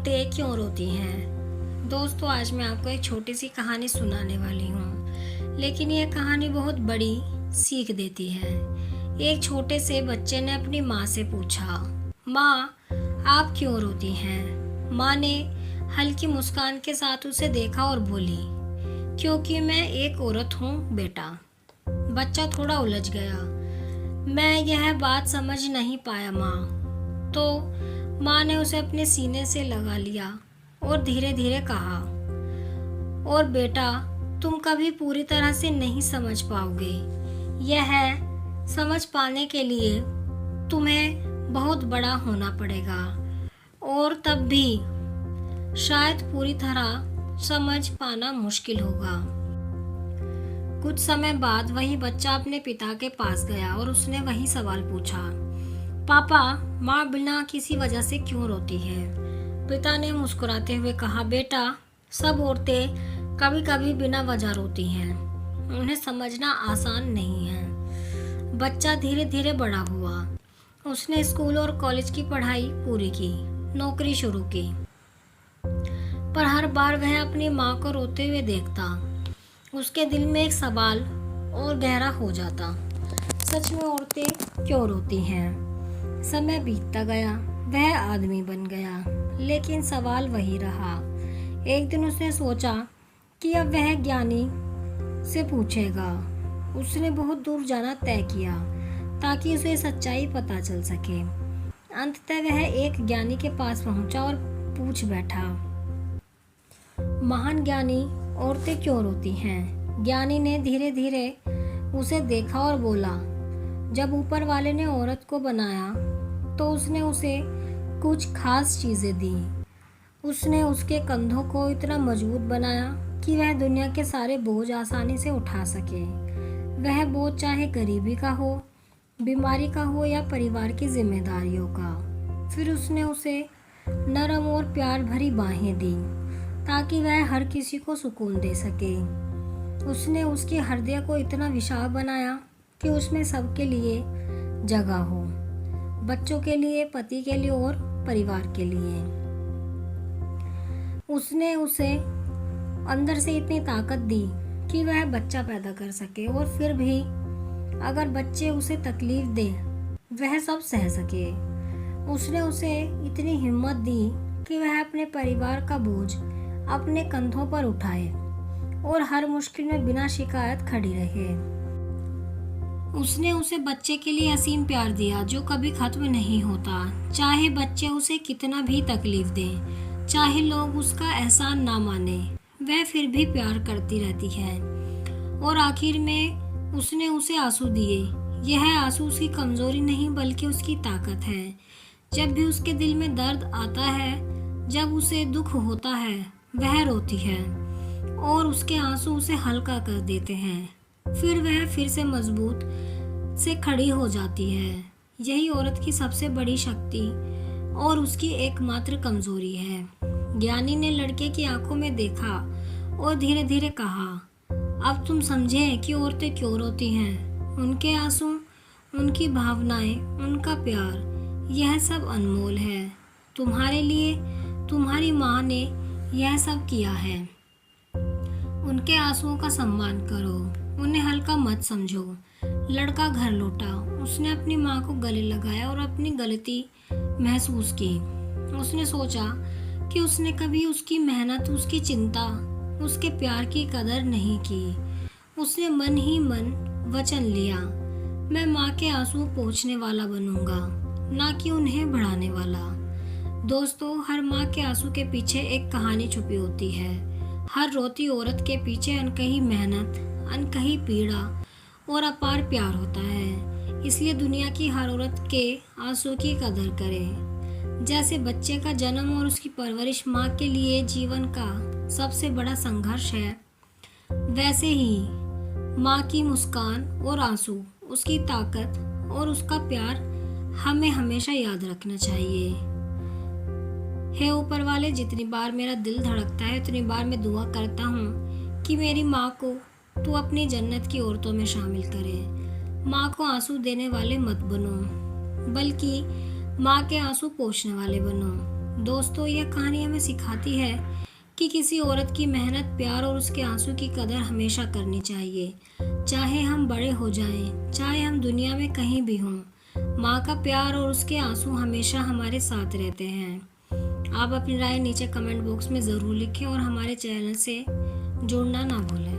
औरतें क्यों रोती हैं? दोस्तों, आज मैं आपको एक छोटी सी कहानी सुनाने वाली हूँ, लेकिन यह कहानी बहुत बड़ी सीख देती है। एक छोटे से बच्चे ने अपनी माँ से पूछा, माँ, आप क्यों रोती हैं? माँ ने हल्की मुस्कान के साथ उसे देखा और बोली, क्योंकि मैं एक औरत हूँ बेटा। बच्चा थोड़ा उलझ गया। मैं यह बात समझ नहीं पाया माँ। तो माँ ने उसे अपने सीने से लगा लिया और धीरे धीरे कहा, और बेटा, तुम कभी पूरी तरह से नहीं समझ पाओगे। यह समझ पाने के लिए तुम्हें बहुत बड़ा होना पड़ेगा, और तब भी शायद पूरी तरह समझ पाना मुश्किल होगा। कुछ समय बाद वही बच्चा अपने पिता के पास गया और उसने वही सवाल पूछा, पापा, माँ बिना किसी वजह से क्यों रोती है? पिता ने मुस्कुराते हुए कहा, बेटा, सब औरतें कभी कभी बिना वजह रोती हैं। उन्हें समझना आसान नहीं है। बच्चा धीरे धीरे बड़ा हुआ। उसने स्कूल और कॉलेज की पढ़ाई पूरी की, नौकरी शुरू की, पर हर बार वह अपनी माँ को रोते हुए देखता, उसके दिल में एक सवाल और गहरा हो जाता, सच में औरतें क्यों रोती हैं? समय बीतता गया, वह आदमी बन गया, लेकिन सवाल वही रहा। एक दिन उसने सोचा कि अब वह ज्ञानी से पूछेगा। उसने बहुत दूर जाना तय किया ताकि उसे सच्चाई पता चल सके। अंततः वह एक ज्ञानी के पास पहुंचा और पूछ बैठा, महान ज्ञानी, औरतें क्यों रोती हैं? ज्ञानी ने धीरे धीरे उसे देखा और बोला, जब ऊपर वाले ने औरत को बनाया तो उसने उसे कुछ खास चीजें दी। उसने उसके कंधों को इतना मजबूत बनाया कि वह दुनिया के सारे बोझ आसानी से उठा सके। वह बोझ चाहे गरीबी का हो, बीमारी का हो या परिवार की जिम्मेदारियों का। फिर उसने उसे नरम और प्यार भरी बाहें दी ताकि वह हर किसी को सुकून दे सके। उसने उसके हृदय को इतना विशाल बनाया कि उसमें सबके लिए जगह हो, बच्चों के लिए, पति के लिए और परिवार के लिए। उसने उसे अंदर से इतनी ताकत दी कि वह बच्चा पैदा कर सके, और फिर भी अगर बच्चे उसे तकलीफ दे वह सब सह सके। उसने उसे इतनी हिम्मत दी कि वह अपने परिवार का बोझ अपने कंधों पर उठाए और हर मुश्किल में बिना शिकायत खड़ी रहे। उसने उसे बच्चे के लिए असीम प्यार दिया जो कभी खत्म नहीं होता, चाहे बच्चे उसे कितना भी तकलीफ दें, चाहे लोग उसका एहसान ना माने, वह फिर भी प्यार करती रहती है। और आखिर में उसने उसे आंसू दिए। यह आंसू उसकी कमजोरी नहीं बल्कि उसकी ताकत है। जब भी उसके दिल में दर्द आता है, जब उसे दुख होता है, वह रोती है और उसके आंसू उसे हल्का कर देते हैं। फिर वह फिर से मजबूत से खड़ी हो जाती है। यही औरत की सबसे बड़ी शक्ति और उसकी एकमात्र कमजोरी है। ज्ञानी ने लड़के की आंखों में देखा और धीरे धीरे कहा, अब तुम समझे कि औरतें क्यों रोती हैं। उनके आंसू, उनकी भावनाएं, उनका प्यार, यह सब अनमोल है। तुम्हारे लिए तुम्हारी माँ ने यह सब किया है। उनके आंसुओं का सम्मान करो, उन्हें हल्का मत समझो। लड़का घर लौटा। उसने अपनी माँ को गले लगाया और अपनी गलती महसूस की। उसने सोचा कि उसने कभी उसकी मेहनत, उसकी चिंता, उसके प्यार की कदर नहीं की। उसने मन ही मन वचन लिया, मैं माँ के आंसू पोंछने वाला बनूंगा, ना कि उन्हें बढ़ाने वाला। दोस्तों, हर माँ के आंसू के पीछे एक कहानी छुपी होती है। हर रोती औरत के पीछे अनकही मेहनत, अनकही पीड़ा और अपार प्यार होता है। इसलिए दुनिया की हर औरत के आंसू की कदर करें। जैसे बच्चे का जन्म और उसकी परवरिश माँ के लिए जीवन का सबसे बड़ा संघर्ष है, वैसे ही माँ की मुस्कान और आंसू, उसकी ताकत और उसका प्यार हमें हमेशा याद रखना चाहिए। हे ऊपर वाले, जितनी बार मेरा दिल धड़कता है उतनी बार मैं दुआ करता हूँ कि मेरी माँ को तू अपनी जन्नत की औरतों में शामिल करे। माँ को आंसू देने वाले मत बनो, बल्कि माँ के आंसू पोंछने वाले बनो। दोस्तों, यह कहानी हमें सिखाती है कि किसी औरत की मेहनत, प्यार और उसके आंसू की कदर हमेशा करनी चाहिए। चाहे हम बड़े हो जाएं, चाहे हम दुनिया में कहीं भी हों, माँ का प्यार और उसके आंसू हमेशा हमारे साथ रहते हैं। आप अपनी राय नीचे कमेंट बॉक्स में ज़रूर लिखें और हमारे चैनल से जुड़ना ना भूलें।